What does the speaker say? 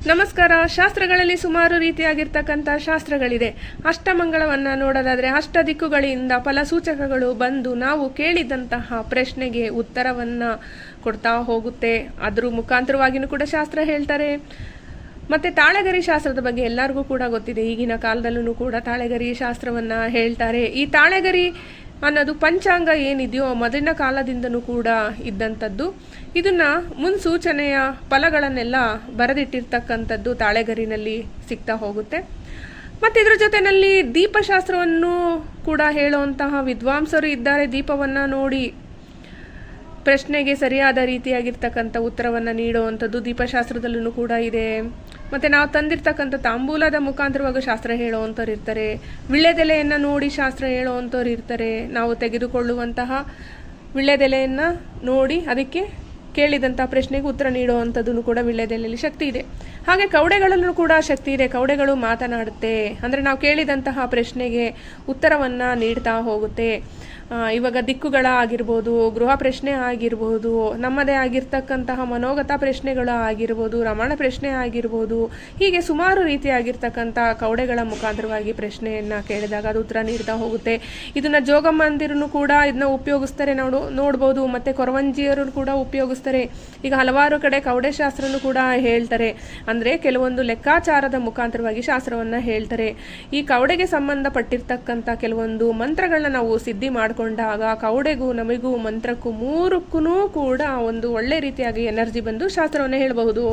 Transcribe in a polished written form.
ನಮಸ್ಕಾರ. ಶಾಸ್ತ್ರಗಳಲ್ಲಿ ಸುಮಾರು ರೀತಿಯಾಗಿರ್ತಕ್ಕಂಥ ಶಾಸ್ತ್ರಗಳಿದೆ. ಅಷ್ಟಮಂಗಳವನ್ನು ನೋಡೋದಾದರೆ ಅಷ್ಟ ದಿಕ್ಕುಗಳಿಂದ ಫಲಸೂಚಕಗಳು ಬಂದು ನಾವು ಕೇಳಿದಂತಹ ಪ್ರಶ್ನೆಗೆ ಉತ್ತರವನ್ನು ಕೊಡ್ತಾ ಹೋಗುತ್ತೆ. ಅದ್ರ ಮುಖಾಂತರವಾಗಿಯೂ ಕೂಡ ಶಾಸ್ತ್ರ ಹೇಳ್ತಾರೆ. ಮತ್ತು ತಾಳೆಗರಿ ಶಾಸ್ತ್ರದ ಬಗ್ಗೆ ಎಲ್ಲರಿಗೂ ಕೂಡ ಗೊತ್ತಿದೆ. ಈಗಿನ ಕಾಲದಲ್ಲೂ ಕೂಡ ತಾಳೆಗರಿ ಶಾಸ್ತ್ರವನ್ನು ಹೇಳ್ತಾರೆ. ಈ ತಾಳೆಗರಿ ಅನ್ನೋದು ಪಂಚಾಂಗ ಏನಿದೆಯೋ ಮೊದಲಿನ ಕಾಲದಿಂದನೂ ಕೂಡ ಇದ್ದಂಥದ್ದು. ಇದನ್ನು ಮುನ್ಸೂಚನೆಯ ಫಲಗಳನ್ನೆಲ್ಲ ಬರೆದಿಟ್ಟಿರ್ತಕ್ಕಂಥದ್ದು ತಾಳೆಗರಿನಲ್ಲಿ ಸಿಗ್ತಾ ಹೋಗುತ್ತೆ. ಮತ್ತು ಇದ್ರ ಜೊತೆಯಲ್ಲಿ ದೀಪಶಾಸ್ತ್ರವನ್ನು ಕೂಡ ಹೇಳುವಂತಹ ವಿದ್ವಾಂಸರು ಇದ್ದಾರೆ. ದೀಪವನ್ನು ನೋಡಿ ಪ್ರಶ್ನೆಗೆ ಸರಿಯಾದ ರೀತಿಯಾಗಿರ್ತಕ್ಕಂಥ ಉತ್ತರವನ್ನು ನೀಡುವಂಥದ್ದು ದೀಪಶಾಸ್ತ್ರದಲ್ಲೂ ಕೂಡ ಇದೆ. ಮತ್ತು ನಾವು ತಂದಿರ್ತಕ್ಕಂಥ ತಾಂಬೂಲದ ಮುಖಾಂತರವಾಗಿ ಶಾಸ್ತ್ರ ಹೇಳುವಂಥವ್ರು ಇರ್ತಾರೆ. ವಿಳ್ಳೆದೆಲೆಯನ್ನು ನೋಡಿ ಶಾಸ್ತ್ರ ಹೇಳುವಂಥವ್ರು ಇರ್ತಾರೆ. ನಾವು ತೆಗೆದುಕೊಳ್ಳುವಂತಹ ವಿಳ್ಳೆದೆಲೆಯನ್ನು ನೋಡಿ ಅದಕ್ಕೆ ಕೇಳಿದಂಥ ಪ್ರಶ್ನೆಗೆ ಉತ್ತರ ನೀಡುವಂಥದ್ದು ಕೂಡ ವಿಳ್ಳೆದೆಲೆಯಲ್ಲಿ ಶಕ್ತಿ ಇದೆ. ಹಾಗೆ ಕವಡೆಗಳಲ್ಲೂ ಕೂಡ ಶಕ್ತಿ ಇದೆ. ಕವಡೆಗಳು ಮಾತನಾಡುತ್ತೆ, ಅಂದರೆ ನಾವು ಕೇಳಿದಂತಹ ಪ್ರಶ್ನೆಗೆ ಉತ್ತರವನ್ನು ನೀಡ್ತಾ ಹೋಗುತ್ತೆ. ಇವಾಗ ದಿಕ್ಕುಗಳ ಆಗಿರ್ಬೋದು, ಗೃಹ ಪ್ರಶ್ನೆ ಆಗಿರ್ಬೋದು, ನಮ್ಮದೇ ಆಗಿರ್ತಕ್ಕಂತಹ ಮನೋಗತ ಪ್ರಶ್ನೆಗಳು ಆಗಿರ್ಬೋದು, ರಮಣ ಪ್ರಶ್ನೆ ಆಗಿರ್ಬೋದು, ಹೀಗೆ ಸುಮಾರು ರೀತಿಯಾಗಿರ್ತಕ್ಕಂಥ ಕವಡೆಗಳ ಮುಖಾಂತರವಾಗಿ ಪ್ರಶ್ನೆಯನ್ನು ಕೇಳಿದಾಗ ಅದು ಉತ್ತರ ನೀಡ್ತಾ ಹೋಗುತ್ತೆ. ಇದನ್ನು ಜೋಗಮ್ಮಂದಿರನ್ನು ಕೂಡ ಇದನ್ನ ಉಪಯೋಗಿಸ್ತಾರೆ, ನೋಡ್ಬೋದು. ಮತ್ತು ಕೊರವಂಜಿಯರು ಕೂಡ ಉಪಯೋಗಿಸ್ತಾರೆ. ಈಗ ಹಲವಾರು ಕಡೆ ಕವಡೆ ಶಾಸ್ತ್ರನೂ ಕೂಡ ಹೇಳ್ತಾರೆ. ಅಂದರೆ ಕೆಲವೊಂದು ಲೆಕ್ಕಾಚಾರದ ಮುಖಾಂತರವಾಗಿ ಶಾಸ್ತ್ರವನ್ನು ಹೇಳ್ತಾರೆ. ಈ ಕವಡೆಗೆ ಸಂಬಂಧಪಟ್ಟಿರ್ತಕ್ಕಂಥ ಕೆಲವೊಂದು ಮಂತ್ರಗಳನ್ನ ನಾವು ಸಿದ್ಧಿ ಮಾಡಿಕೊಂಡಾಗ ಕವಡೆಗೂ ನಮಗೂ ಮಂತ್ರಕ್ಕೂ ಮೂರಕ್ಕೂ ಕೂಡ ಒಂದು ಒಳ್ಳೆ ರೀತಿಯಾಗಿ ಎನರ್ಜಿ ಬಂದು ಶಾಸ್ತ್ರವನ್ನು ಹೇಳಬಹುದು.